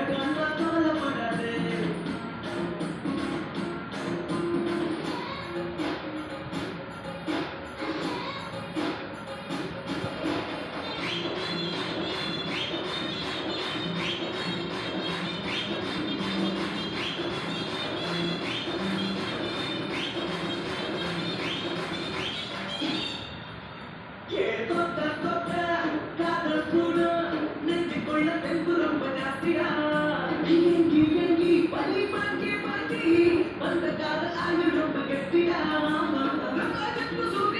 கண்ணா கவலைப்படாதே. தொட்ட தொட்ட காதல் கூட நெஞ்சுக்குள்ள தெம்பு ரொம்ப ஜாஸ்தியா. ஏங்கி ஏங்கி பலி பாக்கி பாக்கி வந்த காதல் ஆயுள் ரொம்ப கெட்டியா. நம்ம